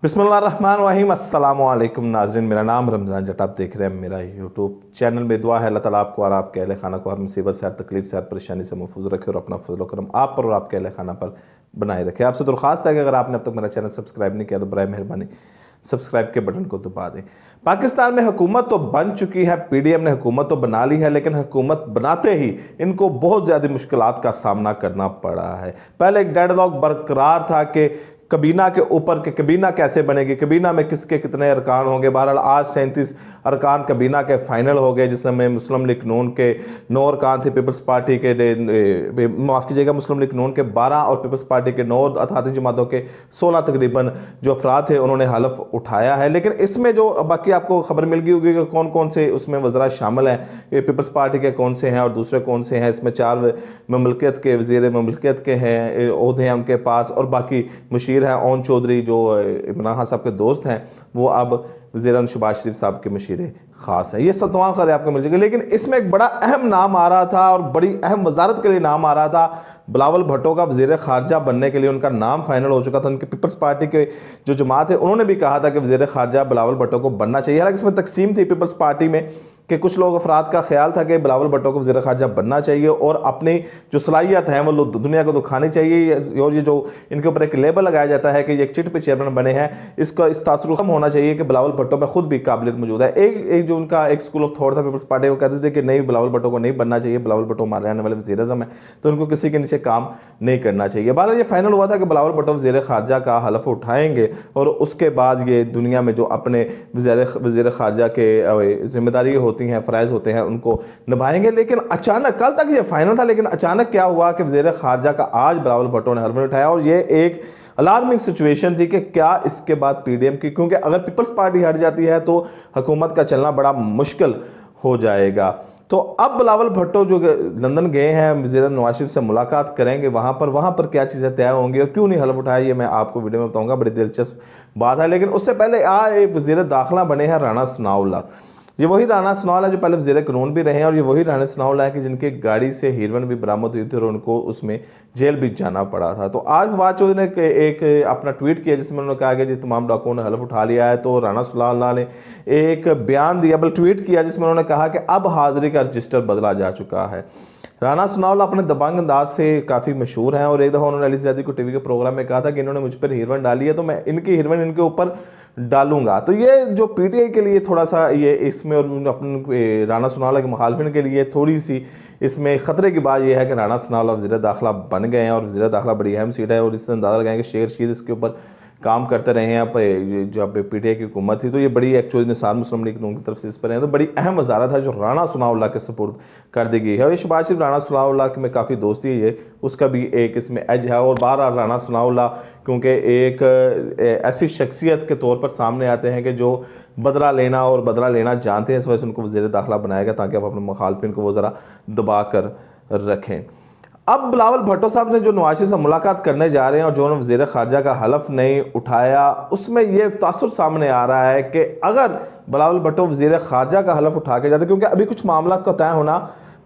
बिस्मिल्लाहिर्रहमानिर्रहीम अस्सलामु अलैकुम नाज़रीन, मेरा नाम रमज़ान जट, आप देख रहे हैं मेरा यूट्यूब चैनल। में दुआ है अल्लाह ताला आपको और आपके अहले खाना को हर मुसीबत से, हर तकलीफ से, हर परेशानी से महफूज रखे और अपना फजल करम आप पर और आपके अहले खाना पर बनाए रखे। आपसे दरख्वास्त है कि अगर आपने अब तक मेरा चैनल सब्सक्राइब नहीं किया तो बराए मेहरबानी सब्सक्राइब के बटन को दबा दें। पाकिस्तान में हुकूमत तो बन चुकी है, पीडीएम ने हुकूमत तो बना ली है, लेकिन हुकूमत बनाते ही इनको बहुत ज़्यादा मुश्किलात का सामना करना पड़ा है। पहले एक डेडलॉक बरकरार था कि कबीना के ऊपर के कबीना कैसे बनेगी, कबीना में किसके कितने अरकान होंगे। बहरहाल आज 37 अरकान कबीना के फाइनल हो गए, जिसमें मुस्लिम लीग नून के 9 अरकान थे, पीपल्स पार्टी के माफ़ कीजिएगा मुस्लिम लीग नून के 12 और पीपल्स पार्टी के 9 अथाती जमातों के 16 तकरीबन जो अफराद थे उन्होंने हलफ उठाया है। लेकिन इसमें जो बाकी आपको खबर मिल गई होगी कि कौन कौन से उसमें वज़रा शामिल हैं, ये पीपल्स पार्टी के कौन से हैं और दूसरे कौन से हैं। इसमें 4 ममलकत के वज़ीर ममलकत के हैं ओहदे हैं उनके पास, और बाकी मुशीर हैं ओन चौधरी जो इमरान खान साहब के दोस्त हैं, वो अब वज़ीर शहबाज शरीफ साहब के मशीर ख़ास है। ये सब तमाम खबरें आपको मिल जाएगी। लेकिन इसमें एक बड़ा अहम नाम आ रहा था और बड़ी अहम वजारत के लिए नाम आ रहा था। बिलावल भुट्टो का वज़ीर ख़ारजा बनने के लिए उनका नाम फाइनल हो चुका था। उनके पीपल्स पार्टी के जो जमात है उन्होंने भी कहा था कि वज़ीर ख़ारजा बिलावल भुट्टो को बनना चाहिए। हालांकि इसमें तकसीम थी पीपल्स पार्टी में कि कुछ लोग अफराद का ख्याल था कि बिलावल भुट्टो को वज़ीर ख़ारजा बनना चाहिए और अपनी जो सलाहियत है वो दुनिया को दिखानी चाहिए। और ये जो इनके ऊपर एक लेबल लगाया जाता है कि ये एक चिट पे चेयरमैन बने हैं, इसका इस तासुर कम होना चाहिए कि बिलावल भुट्टो में खुद भी काबिलियत मौजूद है। एक जो उनका एक स्कूल ऑफ थॉट था पीपल्स पार्टी, वो कहते थे कि नहीं, बिलावल भुट्टो को नहीं बनना चाहिए, बिलावल भुट्टो हमारे आने वाले वज़ीर आज़म है तो उनको किसी के नीचे काम नहीं करना चाहिए। बहरहाल ये फाइनल हुआ था कि बिलावल भुट्टो वज़ीर ख़ारजा का हलफ उठाएंगे और उसके बाद ये दुनिया में जो अपने वज़ीर ख़ारजा के जिम्मेदारी होती हैं, फ़राइज़ होते हैं, उनको निभाएंगे। लेकिन अचानक कल तक ये फाइनल था, लेकिन अचानक क्या हुआ कि वज़ीर ख़ारजा का आज बिलावल भुट्टो ने हलफ उठाया और ये एक अलार्मिंग सिचुएशन थी कि क्या इसके बाद पीडीएम की, क्योंकि अगर पीपल्स पार्टी हट जाती है तो हुकूमत का चलना बड़ा मुश्किल हो जाएगा। तो अब बिलावल भुट्टो जो लंदन गए हैं, वज़ीर नवाज शरीफ से मुलाकात करेंगे, वहाँ पर क्या चीज़ें तय होंगी और क्यों नहीं हलफ उठाया, ये मैं आपको वीडियो में बताऊँगा। बड़ी दिलचस्प बात है। लेकिन उससे पहले एक वज़ीर दाखिला बने हैं राना सनाउल्लाह। ये वही राना सनाउल्लाह है जो पहले वज़ीर कानून भी रहे हैं और ये वही राना सनाउल्लाह है कि जिनकी गाड़ी से हेरोइन भी बरामद हुई थी और उनको उसमें जेल भी जाना पड़ा था। तो आज फवाद चौधरी ने एक अपना ट्वीट किया जिसमें उन्होंने कहा कि जिस तमाम डाकुओं ने हलफ उठा लिया है। तो राना सनाउल्लाह ने एक बयान दिया, बल्कि ट्वीट किया, जिसमें उन्होंने कहा कि अब हाज़िरी का रजिस्टर बदला जा चुका है। राना सनाउल्लाह अपने दबंग अंदाज से काफ़ी मशहूर हैं और एक दफ़ा उन्होंने अली ज़ैदी को टीवी के प्रोग्राम में कहा था कि इन्होंने मुझ पर हेरोइन डाली है तो मैं इनकी हेरोइन इनके ऊपर डालूंगा। तो ये जो पीटीआई के लिए थोड़ा सा ये इसमें और अपने राना सनाउल्लाह के मुखालफिन के लिए थोड़ी सी इसमें ख़तरे की बात यह है कि राना सनाउल्लाह वज़ीर दाखिला बन गए हैं और वज़ीर दाखिला बड़ी अहम सीट है और इससे अंदाज़ा लगाएं कि शेर शीर इसके ऊपर काम करते रहे हैं। अब जो पीटीआई की हुकूमत थी तो ये बड़ी एक्चुअली निसार मुस्लिम लीग नून की तरफ से इस पर है, तो बड़ी अहम वजारत है जो राना सनाउल्लाह के सपुर्द कर दी गई है। और ये शहबाज शरीफ राना सनाउल्लाह में काफ़ी दोस्ती है, ये उसका भी एक इसमें एज है। और बार राना सनाउल्लाह क्योंकि एक ऐसी शख्सियत के तौर पर सामने आते हैं कि जो बदला लेना और बदला लेना जानते हैं, इस वजह से उनको वज़ीर दाखिला बनाया गया ताकि आप अपने मुखालफिन को वो ज़रा दबा कर रखें। अब बिलावल भुट्टो साहब ने जो नवाज शरीफ से मुलाकात करने जा रहे हैं और जो उन्होंने वज़ीर ख़ारजा का हलफ नहीं उठाया, उसमें यह तासुर सामने आ रहा है कि अगर बिलावल भुट्टो वज़ीर ख़ारजा का हलफ उठा के जाते, क्योंकि अभी कुछ मामला का तय होना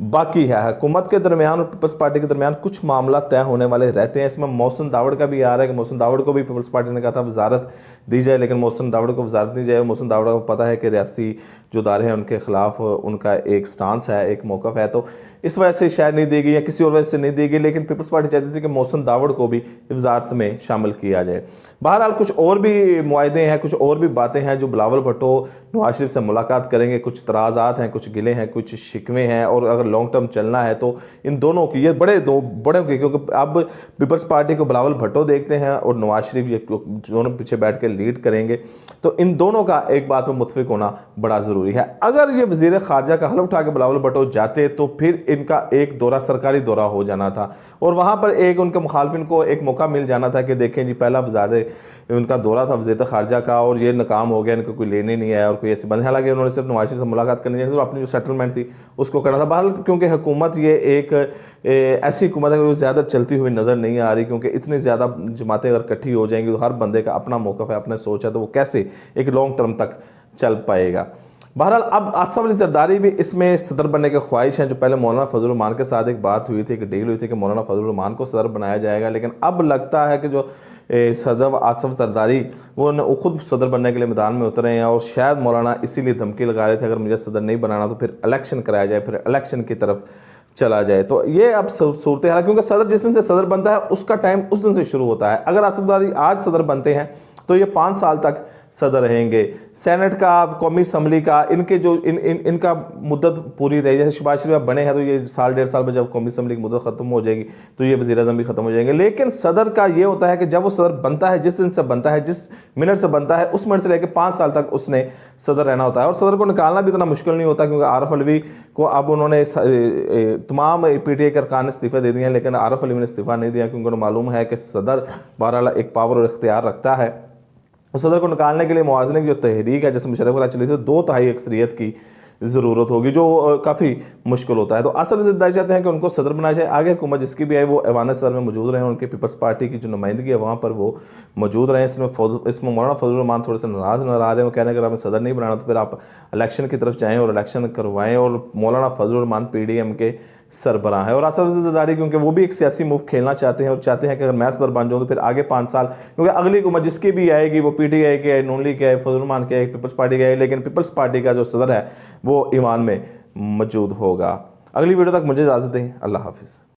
बाकी है, हुकूमत के दरमियान और पीपल्स पार्टी के दरमियान कुछ मामला तय होने वाले रहते हैं। इसमें मोहसिन दावड़ का भी आ रहा है कि मोहसिन दावड़ को भी पीपल्स पार्टी ने कहा था वजारत दी जाए, लेकिन मोहसिन दावड़ को वजारत दी जाए। मोहसिन दावड़ को पता है कि रियासती जो इदारे हैं उनके खिलाफ उनका एक स्टांस है, एक मौक़िफ़ है, तो इस वजह से शायद नहीं दी गई या किसी और वजह से नहीं दी गई। लेकिन पीपल्स पार्टी चाहती थी कि मोहसिन दावड़ को भी वजारत में शामिल किया जाए। बहरहाल कुछ और भी मुआहदे हैं, कुछ और भी बातें हैं जो बिलावल भुट्टो नवाज शरीफ से मुलाकात करेंगे। कुछ तराज़ात हैं, कुछ गिले हैं, कुछ शिकवे हैं, और अगर लॉन्ग टर्म चलना है तो इन दोनों की, ये बड़े की, क्योंकि अब पीपल्स पार्टी को बिलावल भुट्टो देखते हैं और नवाज शरीफ ये दोनों पीछे बैठ के लीड करेंगे, तो इन दोनों का एक बात पर मुत्फिक होना बड़ा ज़रूरी है। अगर ये वज़ीर ख़ारजा का हलफ उठा के बिलावल भुट्टो जाते तो फिर इनका एक दौरा, सरकारी दौरा हो जाना था और वहाँ पर एक उनके मुखालफिन को एक मौका मिल जाना था कि देखें जी, पहला वज़ारे उनका दौरा था वज़ीर ख़ारजा का और ये नाकाम हो गया, इनको कोई लेने नहीं आया और कोई ऐसी बंद। हालांकि उन्होंने सिर्फ नवाज शरीफ से मुलाकात करनी चाहिए तो अपनी जो सेटलमेंट थी उसको करना था। बहरहाल क्योंकि हुकूमत ये एक ऐसी हुकूमत है कि ज़्यादा चलती हुई नज़र नहीं आ रही, क्योंकि इतनी ज़्यादा जमातें अगर इकट्ठी हो जाएंगी तो हर बंदे का अपना मौक़िफ़ है, अपना सोच है, तो वो कैसे एक लॉन्ग टर्म तक चल पाएगा। बहरहाल अब आसिफ अली जरदारी भी इसमें सदर बनने के ख्वाहिश हैं। जो पहले मौलाना फजल रहमान के साथ एक बात हुई थी, एक डील हुई थी कि मौलाना फजल रहमान को सदर बनाया जाएगा, लेकिन अब लगता है कि जो सदर आसफ जरदारी वो खुद सदर बनने के लिए मैदान में उतरे हैं और शायद मौलाना इसीलिए धमकी लगा रहे थे अगर मुझे सदर नहीं बनाना तो फिर इलेक्शन कराया जाए, फिर इलेक्शन की तरफ चला जाए। तो ये अब सूरत हाल, क्योंकि सदर जिस दिन से सदर बनता है उसका टाइम उस दिन से शुरू होता है। अगर आसफ जरदारी आज सदर बनते हैं तो ये 5 साल तक सदर रहेंगे। सेनेट का, कौमी असम्बली का, इनके जो इनका मुद्दत पूरी रही। जैसे शहबाज शरीफ बने हैं तो ये 1.5 साल में जब कौमी असम्बली की मुद्दत खत्म हो जाएगी तो ये वज़ीर आज़म भी खत्म हो जाएंगे। लेकिन सदर का ये होता है कि जब वो सदर बनता है, जिस दिन से बनता है, जिस मिनट से बनता है, उस मिनट से लेकर 5 साल तक उसने सदर रहना होता है। और सदर को निकालना भी इतना मुश्किल नहीं होता, क्योंकि आरफ अलवी को अब उन्होंने तमाम PTI के अरकान ने इस्तीफ़े दे दिए हैं, लेकिन आरफ अलवी ने इस्तीफ़ा नहीं दिया, क्योंकि उन्हें मालूम है कि सदर बहरहाल एक पावर और इख्तियार रखता है। उस सदर को निकालने के लिए मुआज़ने की जो तहरीक है, जैसे मुशर्रफ वाला चली थी, 2/3 अक्सरियत की ज़रूरत होगी, जो काफ़ी मुश्किल होता है। तो आसफ जरदारी चाहते हैं कि उनको सदर बनाया जाए। आगे हुकूमत जिसकी भी आए वो ऐवान सदर में मौजूद रहे, उनकी पीपल्स पार्टी की जो नुमाइंदगी है वहाँ पर वो मौजूद रहे। इसमें मौलाना फजलुर रहमान थोड़े से नाराज़ नजर आ रहे हैं। वो कह रहे हैं अगर हमें सदर नहीं बनाना तो फिर आप इलेक्शन की तरफ जाएँ और इलेक्शन करवाएँ। और मौलाना फजलुर रहमान PDM के सरबराह है। और आसफ जरदारी क्योंकि वो भी एक सियासी मूव खेलना चाहते हैं और चाहते हैं कि अगर मैं सदर बन जाऊँ तो फिर आगे 5 साल, क्योंकि अगली हुकूमत जिसकी भी आएगी वो PTI के, नून लीग के, फजलुर रहमान के, पीपल्स पार्टी के, लेकिन पीपल्स पार्टी का जो सदर है वो ईवान में मौजूद होगा। अगली वीडियो तक मुझे इजाज़त दें। अल्लाह हाफिज़।